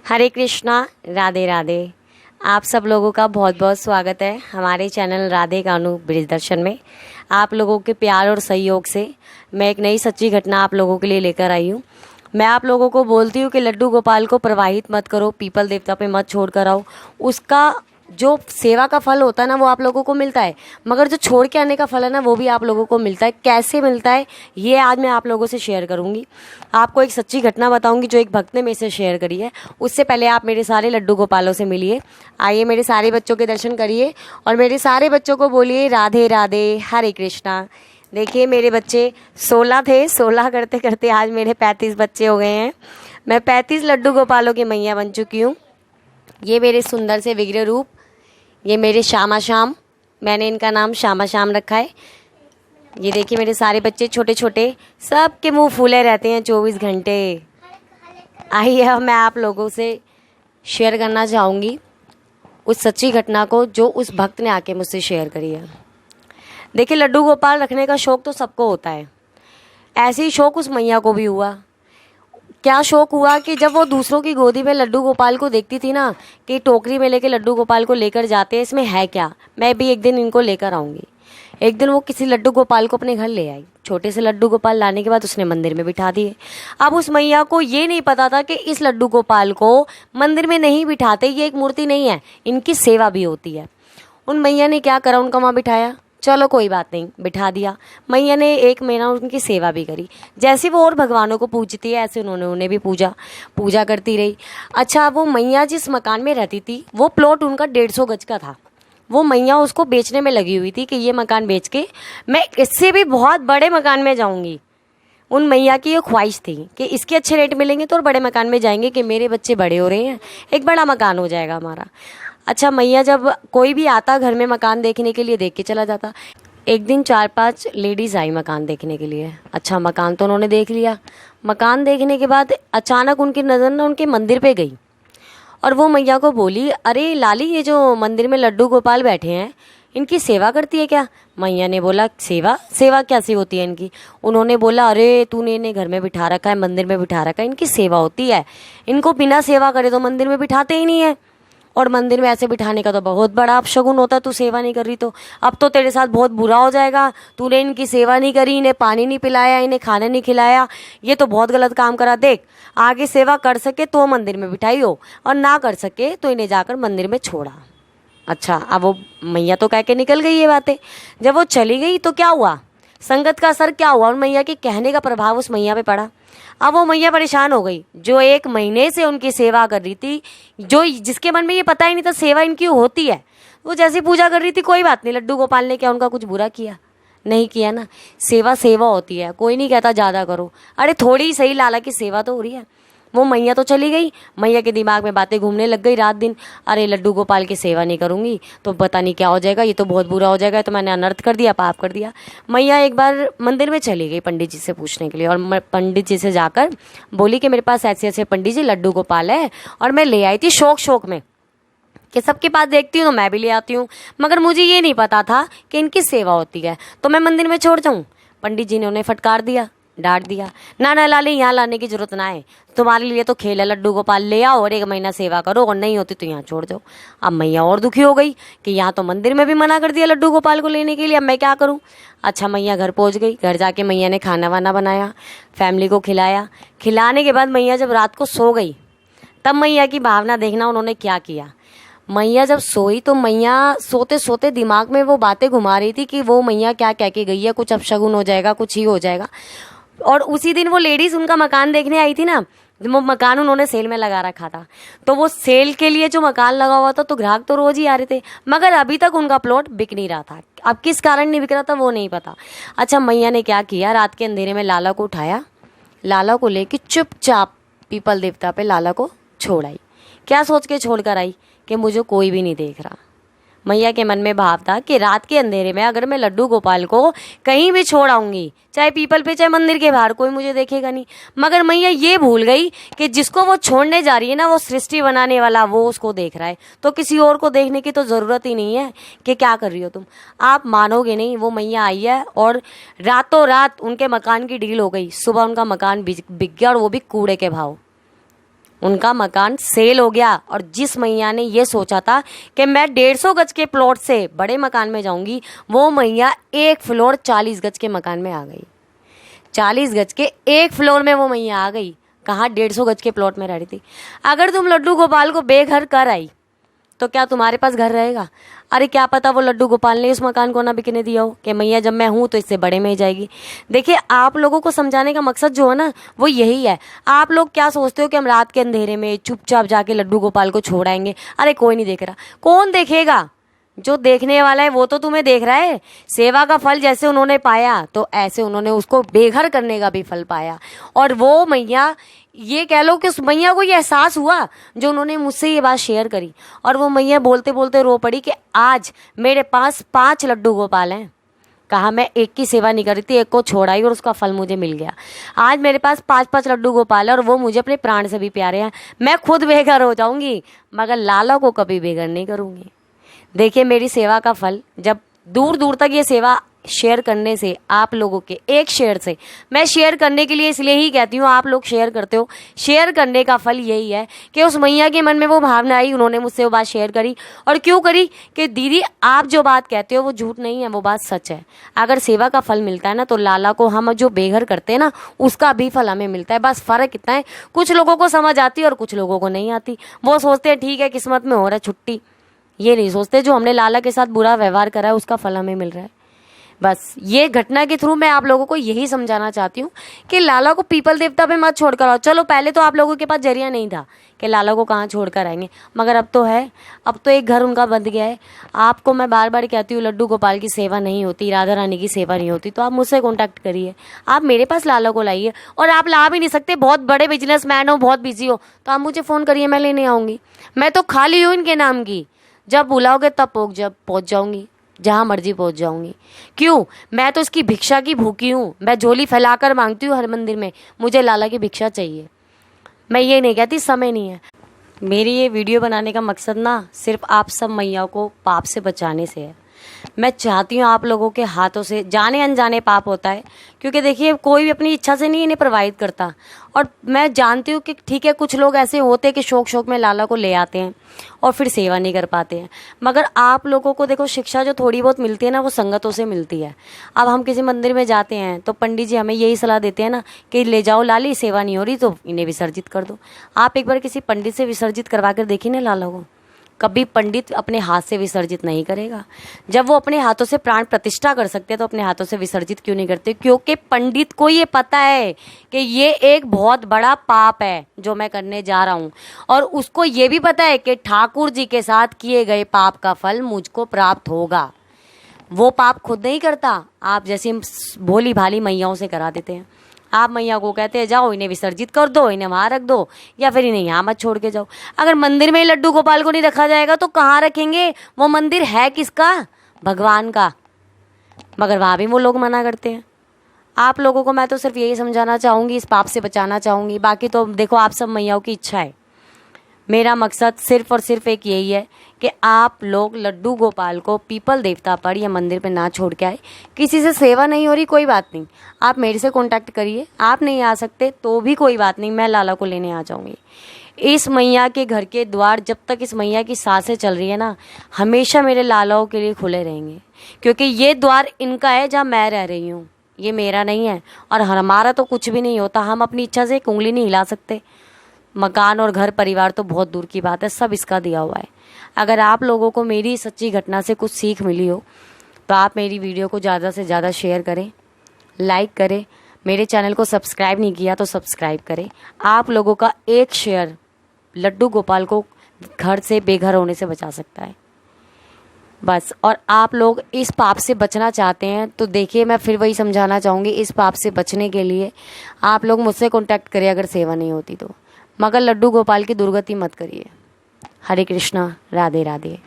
हरे कृष्णा, राधे राधे। आप सब लोगों का बहुत बहुत स्वागत है हमारे चैनल राधे कानू ब्रिज दर्शन में। आप लोगों के प्यार और सहयोग से मैं एक नई सच्ची घटना आप लोगों के लिए लेकर आई हूँ। मैं आप लोगों को बोलती हूँ कि लड्डू गोपाल को प्रवाहित मत करो, पीपल देवता पे मत छोड़ कर आओ। उसका जो सेवा का फल होता है ना वो आप लोगों को मिलता है, मगर जो छोड़ के आने का फल है ना वो भी आप लोगों को मिलता है। कैसे मिलता है ये आज मैं आप लोगों से शेयर करूंगी। आपको एक सच्ची घटना बताऊंगी जो एक भक्त ने मेरे से शेयर करी है। उससे पहले आप मेरे सारे लड्डू गोपालों से मिलिए। आइए मेरे सारे बच्चों के दर्शन करिए और मेरे सारे बच्चों को बोलिए राधे राधे, हरे कृष्णा। देखिए मेरे बच्चे 16 थे, 16 करते करते आज मेरे 35 बच्चे हो गए हैं। मैं 35 लड्डू गोपालों की मैया बन चुकी हूँ। ये मेरे सुंदर से विग्रह रूप, ये मेरे श्यामा श्याम, मैंने इनका नाम श्यामा श्याम रखा है। ये देखिए मेरे सारे बच्चे छोटे छोटे, सबके मुंह फूले रहते हैं 24 घंटे। आइए अब मैं आप लोगों से शेयर करना चाहूँगी उस सच्ची घटना को जो उस भक्त ने आके मुझसे शेयर करी है। देखिए लड्डू गोपाल रखने का शौक़ तो सबको होता है, ऐसे ही शौक़ उस मैया को भी हुआ। क्या शौक हुआ कि जब वो दूसरों की गोदी में लड्डू गोपाल को देखती थी ना कि टोकरी में लेके लड्डू गोपाल को लेकर जाते हैं, इसमें है क्या, मैं भी एक दिन इनको लेकर आऊँगी। एक दिन वो किसी लड्डू गोपाल को अपने घर ले आई। छोटे से लड्डू गोपाल लाने के बाद उसने मंदिर में बिठा दिए। अब उस मैया को ये नहीं पता था कि इस लड्डू गोपाल को मंदिर में नहीं बिठाते, ये एक मूर्ति नहीं है, इनकी सेवा भी होती है। उन मैया ने क्या करा, उनका वहाँ बिठाया, चलो कोई बात नहीं, बिठा दिया। मैया ने 1 महीना उनकी सेवा भी करी। जैसे वो और भगवानों को पूजती है ऐसे उन्होंने उन्हें भी पूजा करती रही। अच्छा, वो मैया जिस मकान में रहती थी वो प्लॉट उनका 150 गज का था। वो मैया उसको बेचने में लगी हुई थी कि ये मकान बेच के मैं इससे भी बहुत बड़े मकान में जाऊंगी। उन मैया की ये ख्वाहिश थी कि इसके अच्छे रेट मिलेंगे तो और बड़े मकान में जाएंगे कि मेरे बच्चे बड़े हो रहे हैं, एक बड़ा मकान हो जाएगा हमारा। अच्छा, मैया जब कोई भी आता घर में मकान देखने के लिए देख के चला जाता। एक दिन 4-5 लेडीज़ आई मकान देखने के लिए। अच्छा, मकान तो उन्होंने देख लिया। मकान देखने के बाद अचानक उनकी नज़र ना उनके मंदिर पे गई और वो मैया को बोली, अरे लाली, ये जो मंदिर में लड्डू गोपाल बैठे हैं इनकी सेवा करती है क्या? मैया ने बोला, सेवा सेवा कैसी होती है इनकी? उन्होंने बोला, अरे तूने इन्हें घर में बिठा रखा है, मंदिर में बिठा रखा है, इनकी सेवा होती है। इनको बिना सेवा करे तो मंदिर में बिठाते ही नहीं है, और मंदिर में ऐसे बिठाने का तो बहुत बड़ा अपशगुन होता है। तू सेवा नहीं कर रही तो अब तो तेरे साथ बहुत बुरा हो जाएगा। तूने इनकी सेवा नहीं करी, इन्हें पानी नहीं पिलाया, इन्हें खाना नहीं खिलाया, ये तो बहुत गलत काम करा। देख, आगे सेवा कर सके तो मंदिर में बिठाई हो, और ना कर सके तो इन्हें जाकर मंदिर में छोड़ा। अच्छा, अब वो मैया तो कह के निकल गई ये बातें। जब वो चली गई तो क्या हुआ, संगत का असर क्या हुआ, उन मैया के कहने का प्रभाव उस मैया पे पड़ा। अब वो मैया परेशान हो गई जो 1 महीने से उनकी सेवा कर रही थी, जो जिसके मन में ये पता ही नहीं था सेवा इनकी होती है। वो जैसी पूजा कर रही थी, कोई बात नहीं, लड्डू गोपाल ने क्या उनका कुछ बुरा किया? नहीं किया ना। सेवा सेवा होती है, कोई नहीं कहता ज़्यादा करो, अरे थोड़ी ही सही, लाला की सेवा तो हो रही है। वो मैया तो चली गई, मैया के दिमाग में बातें घूमने लग गई रात दिन, अरे लड्डू गोपाल की सेवा नहीं करूँगी तो पता नहीं क्या हो जाएगा, ये तो बहुत बुरा हो जाएगा, तो मैंने अनर्थ कर दिया, पाप कर दिया। मैया एक बार मंदिर में चली गई पंडित जी से पूछने के लिए, और पंडित जी से जाकर बोली कि मेरे पास ऐसे ऐसे पंडित जी लड्डू गोपाल है, और मैं ले आई थी शौक में कि सबके पास देखती हूँ तो मैं भी ले आती हूँ, मगर मुझे ये नहीं पता था कि इनकी सेवा होती है, तो मैं मंदिर में छोड़ जाऊँ। पंडित जी ने उन्हें फटकार दिया, डांट दिया, ना ना लाले, यहाँ लाने की जरूरत ना है, तुम्हारे लिए तो खेल है, लड्डू गोपाल ले आओ और 1 महीना सेवा करो, और नहीं होती तो यहाँ छोड़ दो। अब मैया और दुखी हो गई कि यहाँ तो मंदिर में भी मना कर दिया लड्डू गोपाल को लेने के लिए, अब मैं क्या करूँ। अच्छा, मैया घर पहुँच गई। घर जाके मैया ने खाना वाना बनाया, फैमिली को खिलाया। खिलाने के बाद मैया जब रात को सो गई, तब मैया की भावना देखना उन्होंने क्या किया। मैया जब सोई तो मैया सोते सोते दिमाग में वो बातें घुमा रही थी कि वो मैया क्या कह के गई है, कुछ अपशगुन हो जाएगा, कुछ ही हो जाएगा। और उसी दिन वो लेडीज उनका मकान देखने आई थी ना, वो मकान उन्होंने सेल में लगा रखा था, तो वो सेल के लिए जो मकान लगा हुआ था तो ग्राहक तो रोज ही आ रहे थे, मगर अभी तक उनका प्लॉट बिक नहीं रहा था। अब किस कारण नहीं बिक रहा था वो नहीं पता। अच्छा, मैया ने क्या किया, रात के अंधेरे में लाला को उठाया, लाला को लेके चुपचाप पीपल देवता पे लाला को छोड़ आई। क्या सोच के छोड़ कर आई कि मुझे कोई भी नहीं देख रहा। मैया के मन में भाव था कि रात के अंधेरे में अगर मैं लड्डू गोपाल को कहीं भी छोड़ आऊंगी, चाहे पीपल पे चाहे मंदिर के बाहर, कोई मुझे देखेगा नहीं। मगर मैया ये भूल गई कि जिसको वो छोड़ने जा रही है ना, वो सृष्टि बनाने वाला वो उसको देख रहा है, तो किसी और को देखने की तो ज़रूरत ही नहीं है कि क्या कर रही हो तुम। आप मानोगे नहीं, वो मैया आई है और रातों रात उनके मकान की डील हो गई। सुबह उनका मकान बिक गया, और वो भी कूड़े के भाव। उनका मकान सेल हो गया। और जिस मैया ने ये सोचा था कि मैं 150 गज के प्लॉट से बड़े मकान में जाऊंगी, वो मैया 1 फ्लोर 40 गज के मकान में आ गई। 40 गज के 1 फ्लोर में वो मैया आ गई। कहाँ 150 गज के प्लॉट में रह रही थी। अगर तुम लड्डू गोपाल को बेघर कर आई तो क्या तुम्हारे पास घर रहेगा? अरे क्या पता वो लड्डू गोपाल ने इस मकान को ना बिकने दिया हो कि मैया जब मैं हूं तो इससे बड़े में ही जाएगी। देखिए, आप लोगों को समझाने का मकसद जो है ना, वो यही है। आप लोग क्या सोचते हो कि हम रात के अंधेरे में चुपचाप जाके लड्डू गोपाल को छोड़ आएंगे? अरे कोई नहीं देख रहा। कौन देखेगा? जो देखने वाला है वो तो तुम्हें देख रहा है। सेवा का फल जैसे उन्होंने पाया, तो ऐसे उन्होंने उसको बेघर करने का भी फल पाया। और वो मैया, ये कह लो कि उस मैया को ये एहसास हुआ जो उन्होंने मुझसे ये बात शेयर करी। और वो मैया बोलते बोलते रो पड़ी कि आज मेरे पास 5 लड्डू गोपाल हैं। कहा मैं एक की सेवा नहीं कर रही थी, एक को छोड़ाई और उसका फल मुझे मिल गया। आज मेरे पास 5-5 लड्डू गोपाल है और वो मुझे अपने प्राण से भी प्यारे हैं। मैं खुद बेघर हो जाऊंगी मगर लाला को कभी बेघर नहीं करूंगी। देखिए, मेरी सेवा का फल, जब दूर दूर तक ये सेवा शेयर करने से, आप लोगों के एक शेयर से, मैं शेयर करने के लिए इसलिए ही कहती हूँ आप लोग शेयर करते हो, शेयर करने का फल यही है कि उस मैया के मन में वो भावना आई, उन्होंने मुझसे वो बात शेयर करी। और क्यों करी? कि दीदी आप जो बात कहते हो वो झूठ नहीं है, वो बात सच है। अगर सेवा का फल मिलता है ना, तो लाला को हम जो बेघर करते हैं ना, उसका भी फल हमें मिलता है। बस फर्क इतना है, कुछ लोगों को समझ आती है और कुछ लोगों को नहीं आती। वो सोचते हैं ठीक है, किस्मत में हो रहा है छुट्टी। ये नहीं सोचते जो हमने लाला के साथ बुरा व्यवहार करा है उसका फल हमें मिल रहा है। बस ये घटना के थ्रू मैं आप लोगों को यही समझाना चाहती हूँ कि लाला को पीपल देवता पे मत छोड़कर आओ। चलो पहले तो आप लोगों के पास जरिया नहीं था कि लाला को कहाँ छोड़कर आएंगे, मगर अब तो है। अब तो एक घर उनका बंध गया है। आपको मैं बार बार कहती हूँ, लड्डू गोपाल की सेवा नहीं होती, राधा रानी की सेवा नहीं होती, तो आप मुझसे कॉन्टैक्ट करिए। आप मेरे पास लाला को लाइए। और आप ला भी नहीं सकते, बहुत बड़े बिजनेसमैन हो, बहुत बिजी हो, तो आप मुझे फ़ोन करिए, मैं लेने आऊँगी। मैं तो खाली हूँ इनके नाम की। जब बुलाओगे तब पहुँच जाऊँगी, जहाँ मर्जी पहुँच जाऊँगी। क्यों? मैं तो इसकी भिक्षा की भूखी हूँ। मैं झोली फैलाकर मांगती हूँ हर मंदिर में, मुझे लाला की भिक्षा चाहिए। मैं ये नहीं कहती समय नहीं है। मेरी ये वीडियो बनाने का मकसद ना सिर्फ आप सब मैया को पाप से बचाने से है। मैं चाहती हूँ आप लोगों के हाथों से, जाने अनजाने पाप होता है, क्योंकि देखिए कोई भी अपनी इच्छा से नहीं इन्हें प्रोवाइड करता। और मैं जानती हूँ कि ठीक है, कुछ लोग ऐसे होते हैं कि शौक शौक में लाला को ले आते हैं और फिर सेवा नहीं कर पाते हैं। मगर आप लोगों को देखो, शिक्षा जो थोड़ी बहुत मिलती है ना, वो संगतों से मिलती है। अब हम किसी मंदिर में जाते हैं तो पंडित जी हमें यही सलाह देते हैं ना कि ले जाओ लाली, सेवा नहीं हो रही तो इन्हें विसर्जित कर दो। आप एक बार किसी पंडित से विसर्जित करवा कर देखिए ना लाला को। कभी पंडित अपने हाथ से विसर्जित नहीं करेगा। जब वो अपने हाथों से प्राण प्रतिष्ठा कर सकते हैं तो अपने हाथों से विसर्जित क्यों नहीं करते? क्योंकि पंडित को ये पता है कि ये एक बहुत बड़ा पाप है जो मैं करने जा रहा हूँ, और उसको ये भी पता है कि ठाकुर जी के साथ किए गए पाप का फल मुझको प्राप्त होगा। वो पाप खुद नहीं करता, आप जैसी भोली भाली मैयाओं से करा देते हैं। आप मैया को कहते हैं जाओ इन्हें विसर्जित कर दो, इन्हें वहाँ रख दो, या फिर इन्हें यहाँ मत छोड़ के जाओ। अगर मंदिर में ही लड्डू गोपाल को नहीं रखा जाएगा तो कहाँ रखेंगे? वो मंदिर है किसका? भगवान का। मगर वहाँ भी वो लोग मना करते हैं। आप लोगों को मैं तो सिर्फ यही समझाना चाहूँगी, इस पाप से बचाना चाहूँगी। बाकी तो देखो आप सब मैयाओं की इच्छा है। मेरा मकसद सिर्फ और सिर्फ एक यही है कि आप लोग लड्डू गोपाल को पीपल देवता पर या मंदिर पे ना छोड़ के आए। किसी से सेवा नहीं हो रही, कोई बात नहीं, आप मेरे से कांटेक्ट करिए। आप नहीं आ सकते तो भी कोई बात नहीं, मैं लाला को लेने आ जाऊंगी। इस मैया के घर के द्वार जब तक इस मैया की सांसें चल रही है ना, हमेशा मेरे लालाओं के लिए खुले रहेंगे, क्योंकि ये द्वार इनका है जहाँ मैं रह रही हूँ, ये मेरा नहीं है। और हमारा तो कुछ भी नहीं होता, हम अपनी इच्छा से एक उंगली नहीं हिला सकते। मकान और घर परिवार तो बहुत दूर की बात है, सब इसका दिया हुआ है। अगर आप लोगों को मेरी सच्ची घटना से कुछ सीख मिली हो तो आप मेरी वीडियो को ज़्यादा से ज़्यादा शेयर करें, लाइक करें। मेरे चैनल को सब्सक्राइब नहीं किया तो सब्सक्राइब करें। आप लोगों का एक शेयर लड्डू गोपाल को घर से बेघर होने से बचा सकता है बस। और आप लोग इस पाप से बचना चाहते हैं तो देखिए, मैं फिर वही समझाना चाहूँगी, इस पाप से बचने के लिए आप लोग मुझसे कॉन्टैक्ट करिए अगर सेवा नहीं होती तो, मगर लड्डू गोपाल की दुर्गति मत करिए। हरे कृष्णा, राधे राधे।